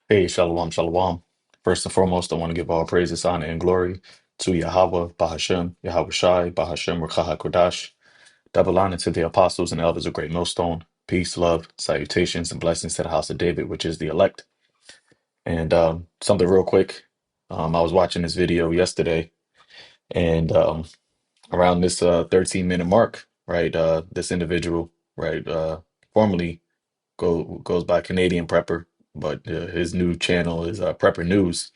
Hey, shalom, shalom. First and foremost, I want to give all praises, honor, and glory to Yahweh, Bahashem, Yahweh Shai, Bahashem, Rakaha Kodash. Double honor to the apostles and elders of Great Millstone. Peace, love, salutations, and blessings to the house of David, which is the elect. And something real quick. I was watching this video yesterday, and around this 13-minute mark, right, this individual, right, formerly goes by Canadian Prepper, but his new channel is Prepper News.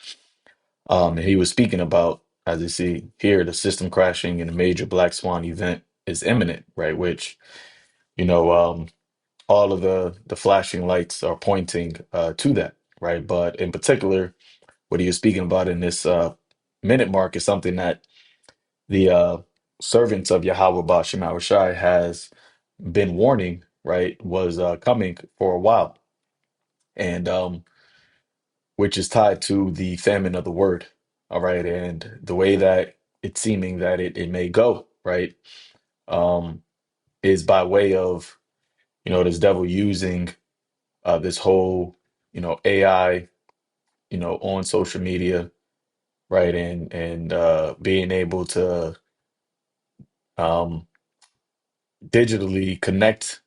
And he was speaking about, as you see here, the system crashing in a major black swan event is imminent, right? Which, you know, all of the flashing lights are pointing to that, right? But in particular, what he was speaking about in this minute mark is something that the servants of Yahweh Bashim Shai has been warning, right, was coming for a while. And which is tied to the famine of the word. All right. And the way that it's seeming that it may go, right, um, is by way of, this devil using this whole, AI, on social media, right, and being able to um, digitally connect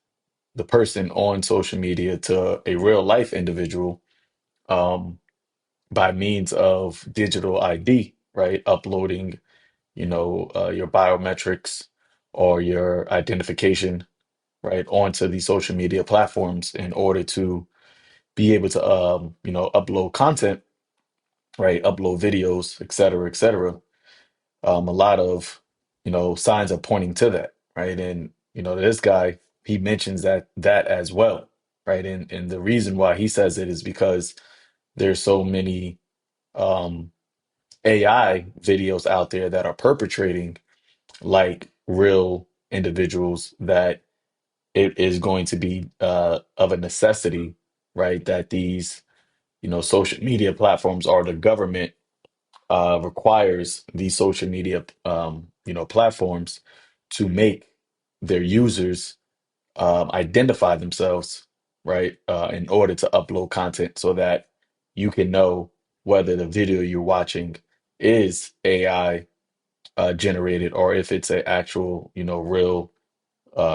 the person on social media to a real life individual, um, by means of digital ID, right? Uploading, your biometrics or your identification, right, onto the social media platforms in order to be able to, upload content, right, upload videos, et cetera, et cetera. A lot of, signs are pointing to that, right? And, this guy, he mentions that as well, right? And the reason why he says it is because there's so many um, AI videos out there that are perpetrating like real individuals, that it is going to be of a necessity, right? That these, social media platforms or the government requires these social media, platforms to make their users identify themselves, right? In order to upload content so that you can know whether the video you're watching is AI generated or if it's an actual, real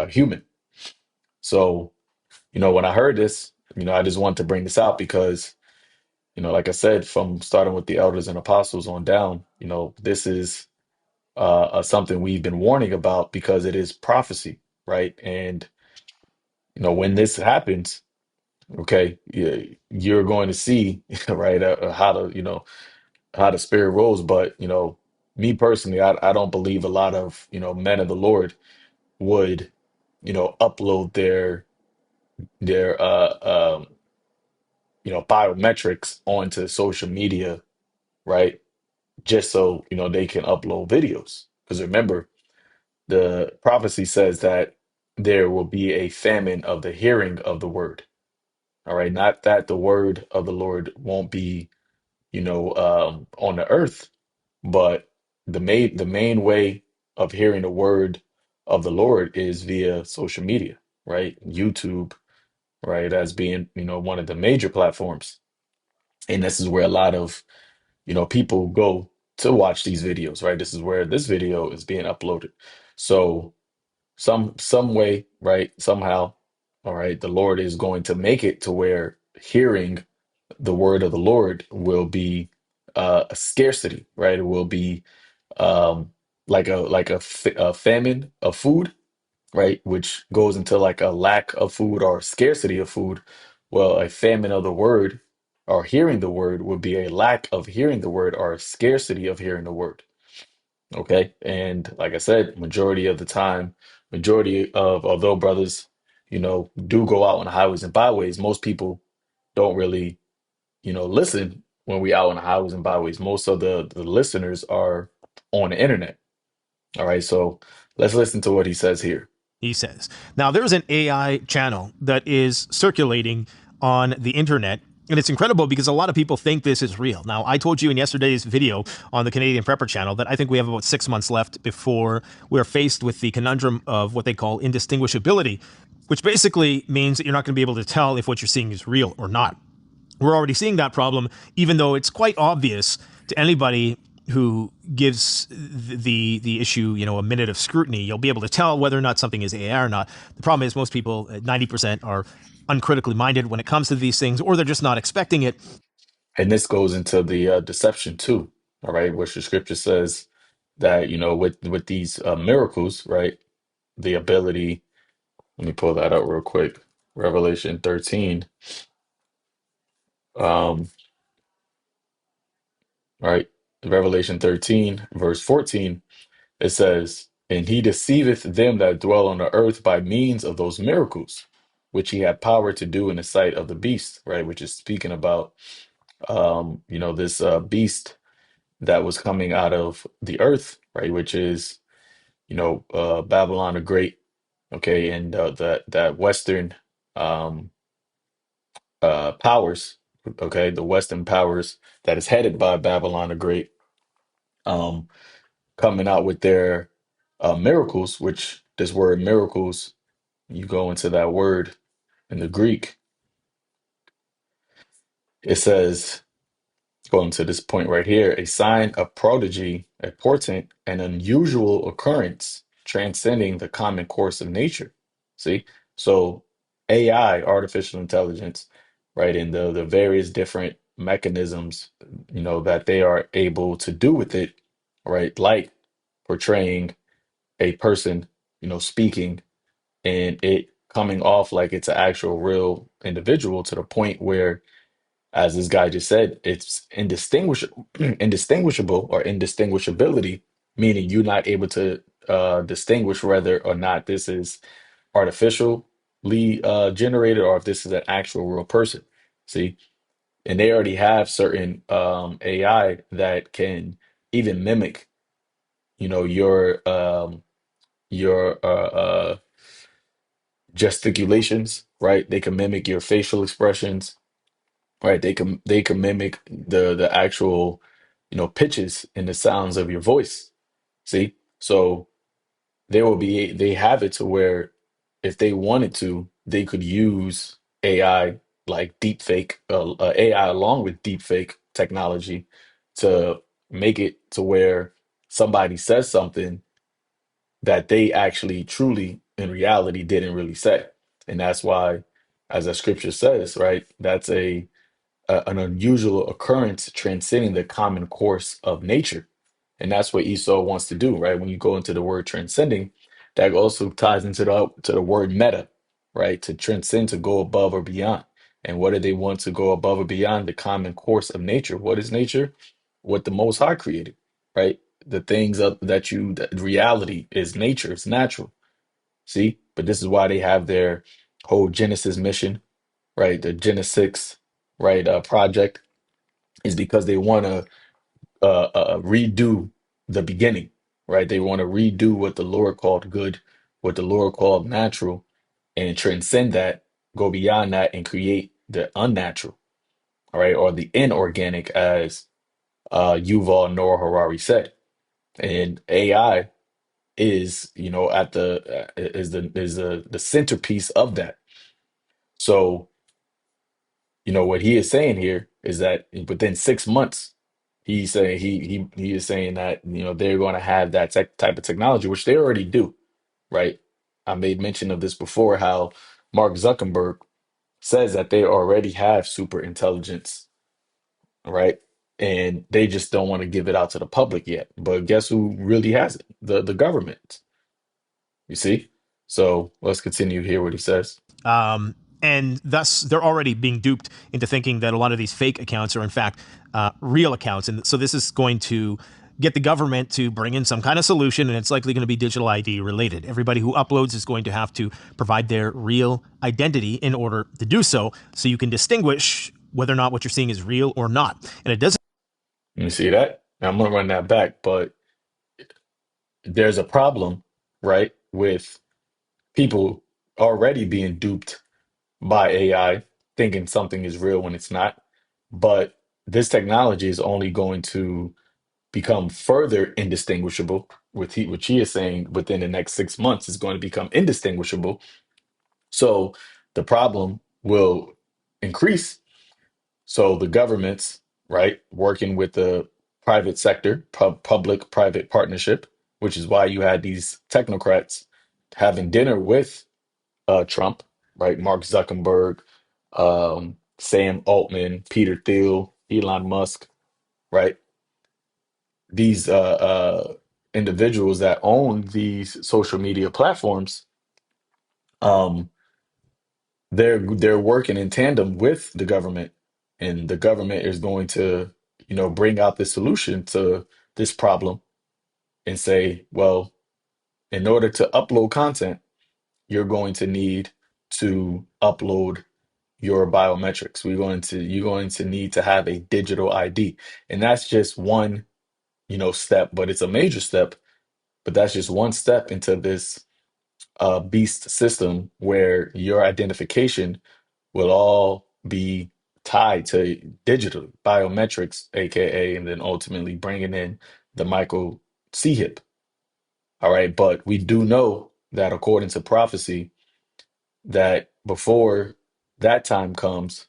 human. So, when I heard this, I just wanted to bring this out because, like I said, from starting with the elders and apostles on down, this is something we've been warning about because it is prophecy, right? And, when this happens, okay, you're going to see, right, how to, how the spirit rolls. But, me personally, I don't believe a lot of, men of the Lord would, upload their biometrics onto social media, right? Just so, they can upload videos. Because remember, the prophecy says that there will be a famine of the hearing of the word. All right. Not that the word of the Lord won't be, on the earth, but the main way of hearing the word of the Lord is via social media, right? YouTube, right, as being, one of the major platforms. And this is where a lot of, people go to watch these videos, right? This is where this video is being uploaded. So some way, right, somehow, all right, the Lord is going to make it to where hearing the word of the Lord will be a scarcity, right? It will be like a famine of food, right? Which goes into like a lack of food or scarcity of food. Well, a famine of the word or hearing the word would be a lack of hearing the word or a scarcity of hearing the word. Okay. And like I said, majority of the time, majority of, although brothers, do go out on the highways and byways, most people don't really, listen when we out on the highways and byways. Most of the listeners are on the internet. All right. So let's listen to what he says here. He says. Now, there's an AI channel that is circulating on the internet. And it's incredible because a lot of people think this is real. Now, I told you in yesterday's video on the Canadian Prepper channel that I think we have about 6 months left before we're faced with the conundrum of what they call indistinguishability, which basically means that you're not going to be able to tell if what you're seeing is real or not. We're already seeing that problem, even though it's quite obvious to anybody who gives the issue, a minute of scrutiny. You'll be able to tell whether or not something is AI or not. The problem is most people, 90%, are uncritically minded when it comes to these things, or they're just not expecting it. And this goes into the deception too, all right, which the scripture says that, with these miracles, right, the ability, let me pull that out real quick. Revelation 13, um, right, Revelation 13, verse 14, it says, and he deceiveth them that dwell on the earth by means of those miracles, which he had power to do in the sight of the beast, right, which is speaking about, this beast that was coming out of the earth, right, which is, Babylon the Great, okay, and that Western um, powers, okay, the Western powers that is headed by Babylon the Great, um, coming out with their miracles, which this word miracles, you go into that word in the Greek, it says, going to this point right here, a sign, a prodigy, a portent, an unusual occurrence, transcending the common course of nature. See? So AI, artificial intelligence, right, and the various different mechanisms, that they are able to do with it, right, like portraying a person, speaking and it coming off like it's an actual real individual to the point where, as this guy just said, it's indistinguishable, indistinguishable or indistinguishability, meaning you're not able to distinguish whether or not this is artificially generated or if this is an actual real person. See, and they already have certain AI that can even mimic, your gesticulations, right? They can mimic your facial expressions, right? They can mimic the actual, pitches and the sounds of your voice. See? So they have it to where if they wanted to, they could use AI like deepfake, AI along with deepfake technology to make it to where somebody says something that they actually truly in reality didn't really say. And that's why, as the scripture says, right, that's an unusual occurrence transcending the common course of nature. And that's what Esau wants to do, right? When you go into the word transcending, that also ties into the word meta, right? To transcend, to go above or beyond. And what do they want to go above or beyond? The common course of nature. What is nature? What the Most High created, right? The things that reality is nature, it's natural. See? But this is why they have their whole Genesis mission, right? The Genesis, right, project is because they want to redo the beginning, right? They want to redo what the Lord called good, what the Lord called natural, and transcend that, go beyond that, and create the unnatural, all right, or the inorganic, as Yuval Noah Harari said. And AI is, at the is the centerpiece of that. So, what he is saying here is that within 6 months, he's saying he is saying that they're going to have that type of technology, which they already do, right? I made mention of this before, how Mark Zuckerberg says that they already have super intelligence, right? And they just don't want to give it out to the public yet. But guess who really has it? The government. You see? So let's continue here what he says. Um, and thus, they're already being duped into thinking that a lot of these fake accounts are, in fact, real accounts. And so this is going to get the government to bring in some kind of solution, and it's likely going to be digital ID related. Everybody who uploads is going to have to provide their real identity in order to do so, so you can distinguish whether or not what you're seeing is real or not. And it doesn't. You see that? Now I'm gonna run that back, but there's a problem, right, with people already being duped by AI, thinking something is real when it's not. But this technology is only going to become further indistinguishable. Which he is saying within the next 6 months is going to become indistinguishable. So the problem will increase. So the governments, right, working with the private sector, public-private partnership, which is why you had these technocrats having dinner with Trump, right? Mark Zuckerberg, Sam Altman, Peter Thiel, Elon Musk, right? These individuals that own these social media platforms, um, they're working in tandem with the government, and the government is going to, bring out the solution to this problem and say, well, in order to upload content, you're going to need to upload your biometrics. You're going to need to have a digital ID. And that's just one, step, but it's a major step, but that's just one step into this beast system where your identification will all be tied to digital biometrics, aka, and then ultimately bringing in the Michael C hip. All right. But we do know that according to prophecy, that before that time comes,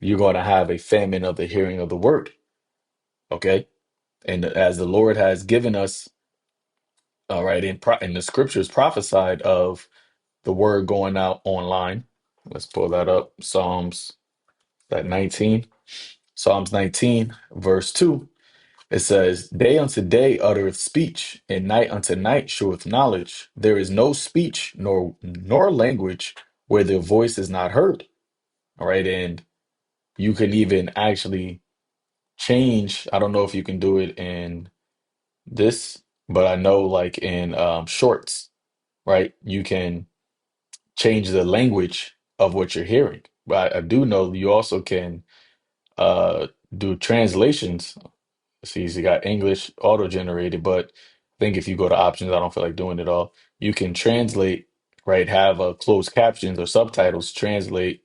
you're going to have a famine of the hearing of the word. Okay. And as the Lord has given us, all right, in the scriptures prophesied of the word going out online. Let's pull that up. That 19. Psalms 19, verse 2. It says, day unto day uttereth speech, and night unto night showeth knowledge. There is no speech nor language where their voice is not heard. All right. And you can even actually change. I don't know if you can do it in this, but I know like in shorts, right? You can change the language of what you're hearing. But I do know you also can do translations. See, so you got English auto generated, but I think if you go to options, I don't feel like doing it all. You can translate, right? Have closed captions or subtitles translate,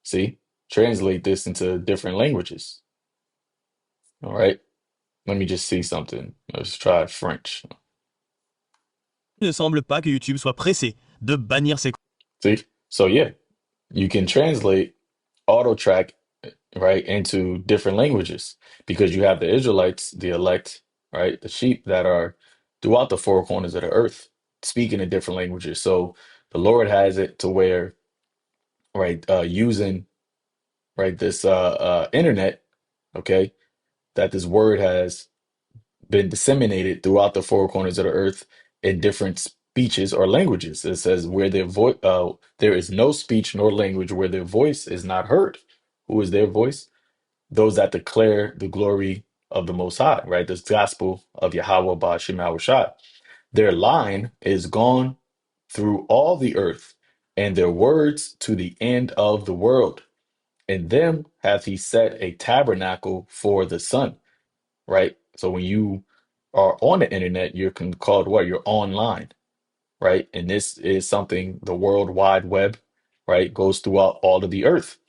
see, translate this into different languages. All right. Let me just see something. Let's try French. ne semble pas que YouTube soit pressé de bannir ses See? So yeah, you can translate auto track, right, into different languages because you have the Israelites, the elect, right, the sheep that are throughout the four corners of the earth speaking in different languages. So the Lord has it to where, right, using, right, this internet, okay, that this word has been disseminated throughout the four corners of the earth in different speeches or languages. It says where there is no speech nor language where their voice is not heard. Who is their voice? Those that declare the glory of the Most High, right? This gospel of Yahweh Ba'ashem Yahushua. Their line is gone through all the earth, and their words to the end of the world. In them hath he set a tabernacle for the sun, right? So when you are on the internet, you're called what? You're online, right? And this is something the World Wide Web, right, goes throughout all of the earth.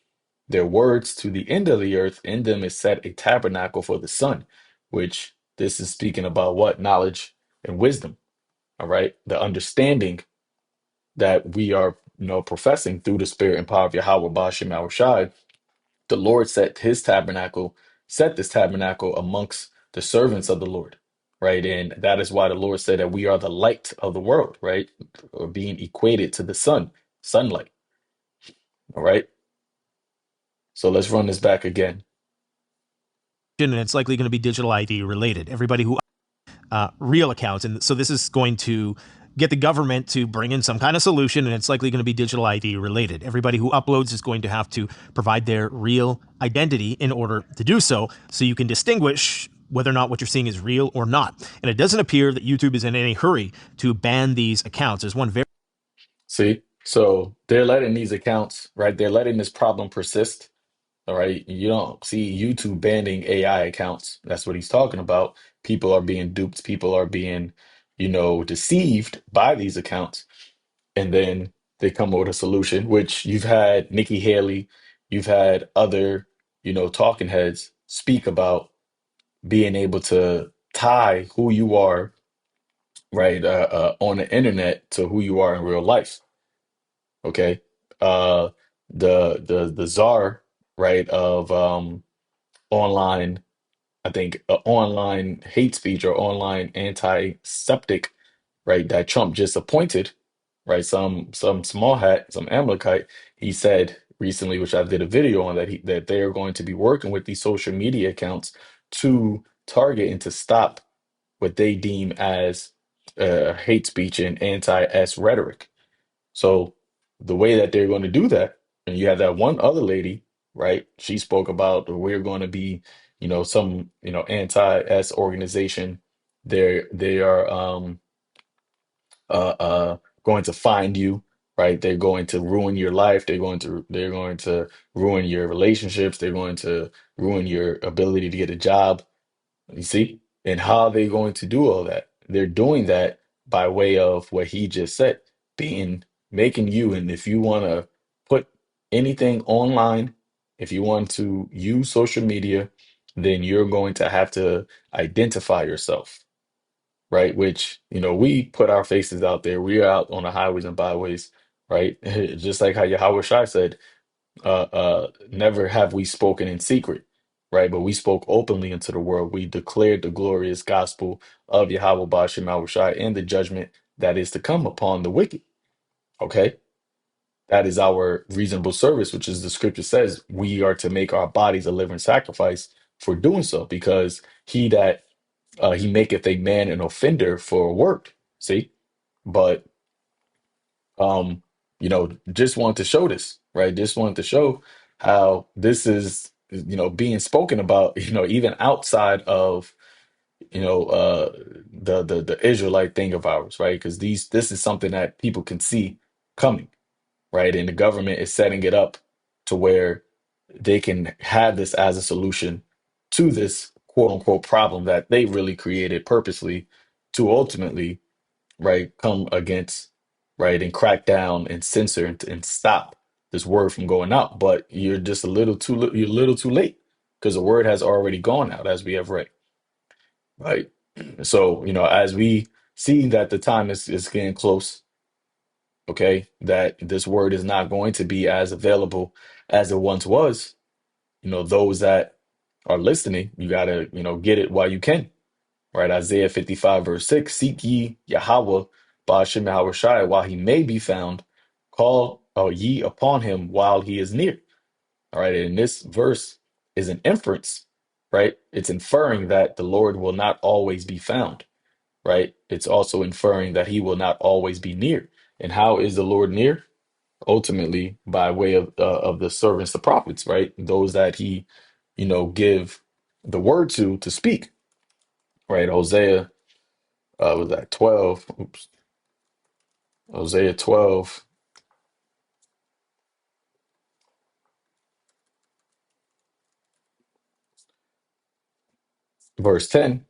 Their words to the end of the earth, in them is set a tabernacle for the sun, which this is speaking about what? Knowledge and wisdom, all right? The understanding that we are, professing through the spirit and power of Yahweh Ba'ashem Yahushai. The Lord set this tabernacle amongst the servants of the Lord, right? And that is why the Lord said that we are the light of the world, right? Or being equated to the sun, sunlight, all right? So let's run this back again. and it's likely going to be digital ID related. Everybody who real accounts, and so this is going to get the government to bring in some kind of solution, and it's likely going to be digital ID related. Everybody who uploads is going to have to provide their real identity in order to do so, so you can distinguish whether or not what you're seeing is real or not. And it doesn't appear that YouTube is in any hurry to ban these accounts. There's one very See? So they're letting these accounts, right? They're letting this problem persist. All right. You don't see YouTube banning AI accounts. That's what he's talking about. People are being duped. People are being, deceived by these accounts. And then they come up with a solution, which you've had Nikki Haley, you've had other, talking heads speak about being able to tie who you are, right, on the internet to who you are in real life. Okay. Uh, the czar. right, of online, I think, online hate speech or online anti-septic, right, that Trump just appointed, right? Some small hat, some Amalekite, he said recently, which I did a video on, that they are going to be working with these social media accounts to target and to stop what they deem as hate speech and anti-S rhetoric. So the way that they're going to do that, and you have that one other lady, right? She spoke about we're going to be, some, anti-S organization. They are going to find you, right? They're going to ruin your life. They're going to ruin your relationships. They're going to ruin your ability to get a job. You see? And how are they going to do all that? They're doing that by way of what he just said, making you, and if you want to put anything online, if you want to use social media, then you're going to have to identify yourself, right? Which, we put our faces out there. We are out on the highways and byways, right? Just like how Yahweh Shai said, never have we spoken in secret, right? But we spoke openly into the world. We declared the glorious gospel of Yahweh Bashem Yahushai and the judgment that is to come upon the wicked. Okay. That is our reasonable service, which is the scripture says we are to make our bodies a living sacrifice for doing so, because he maketh a man an offender for a word. See? But just wanted to show this, right? Just wanted to show how this is, being spoken about, even outside of, the Israelite thing of ours, right? Because this is something that people can see coming, right? And the government is setting it up to where they can have this as a solution to this quote unquote problem that they really created purposely to ultimately, right, come against, right, and crack down and censor and stop this word from going out. But you're just you're a little too late, because the word has already gone out, as we have read, right? So, as we see that the time is getting close, okay, that this word is not going to be as available as it once was, those that are listening, you gotta, get it while you can. Right, Isaiah 55, verse 6, seek ye Yahweh, Ba'ashem Yahweh Shai, while he may be found, call ye upon him while he is near. All right, and this verse is an inference, right? It's inferring that the Lord will not always be found, right? It's also inferring that he will not always be near. And how is the Lord near? Ultimately, by way of the servants, the prophets, right? Those that he, give the word to speak, right? Hosea was that 12? Oops. Hosea 12, verse 10,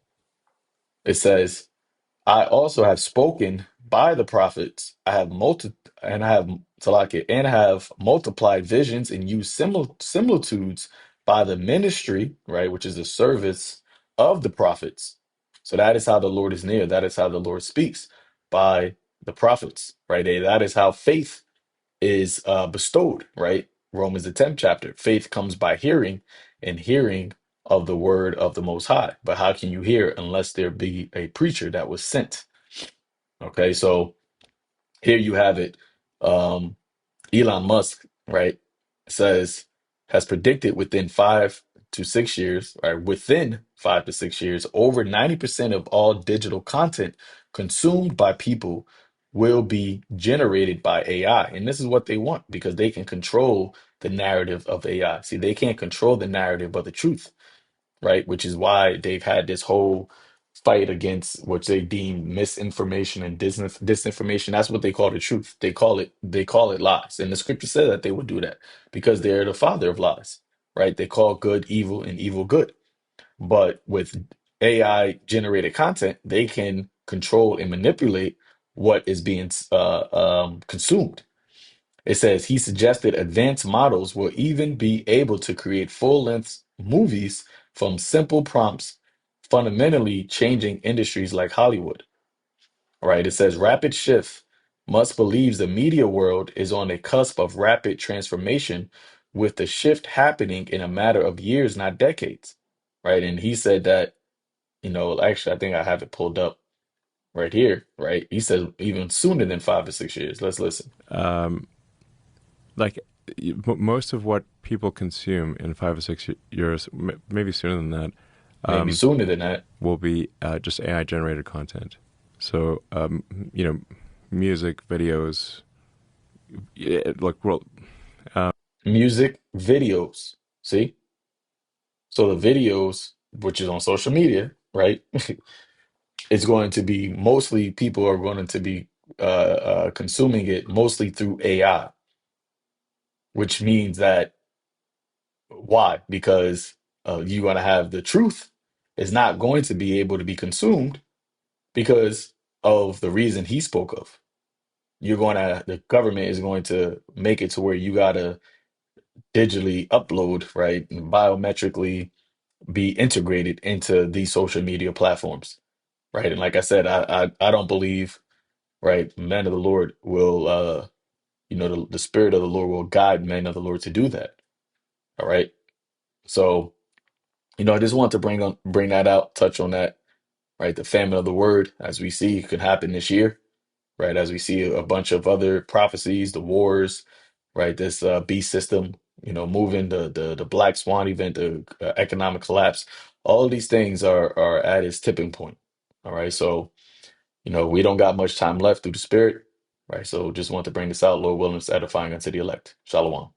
it says, I also have spoken by the prophets. I have Salakia, and have multiplied visions and used similitudes by the ministry, right, which is the service of the prophets. So that is how the Lord is near. That is how the Lord speaks, by the prophets, right? That is how faith is bestowed, right? Romans the 10th chapter. Faith comes by hearing, and hearing of the word of the Most High. But how can you hear unless there be a preacher that was sent? Okay, so here you have it. Um, Elon Musk, right, says has predicted within 5 to 6 years, right, within 5 to 6 years, over 90% of all digital content consumed by people will be generated by AI. And this is what they want, because they can control the narrative of AI. See, they can't control the narrative of the truth, right? Which is why they've had this whole fight against what they deem misinformation and disinformation. That's what they call the truth. They call it lies. And the scripture said that they would do that because they're the father of lies, right? They call good evil and evil good. But with AI generated content, they can control and manipulate what is being consumed. It says he suggested advanced models will even be able to create full-length movies from simple prompts, fundamentally changing industries like Hollywood. Right? It says rapid shift. Musk believes the media world is on a cusp of rapid transformation, with the shift happening in a matter of years, not decades, right? And he said that, actually, I think I have it pulled up right here, right? He said even sooner than 5 to 6 years. Let's listen. Um, like most of what people consume in 5 or 6 years, maybe sooner than that, Maybe um, sooner than that. will be just AI generated content. So, you know, music, videos, like, well, Music, videos. See? So the videos, which is on social media, right? It's going to be mostly people are going to be consuming it mostly through AI, which means that why? Because you're going to have the truth is not going to be able to be consumed because of the reason he spoke of. The government is going to make it to where you got to digitally upload, right? And biometrically be integrated into these social media platforms, right? And like I said, I don't believe, right, men of the Lord will, the spirit of the Lord will guide men of the Lord to do that. All right. So, I just want to bring that out, touch on that, right? The famine of the word, as we see, could happen this year, right? As we see a bunch of other prophecies, the wars, right? This beast system, moving the black swan event, the economic collapse. All of these things are at its tipping point. All right. So, we don't got much time left through the spirit, right? So just want to bring this out, Lord willing, it's edifying unto the elect. Shalom.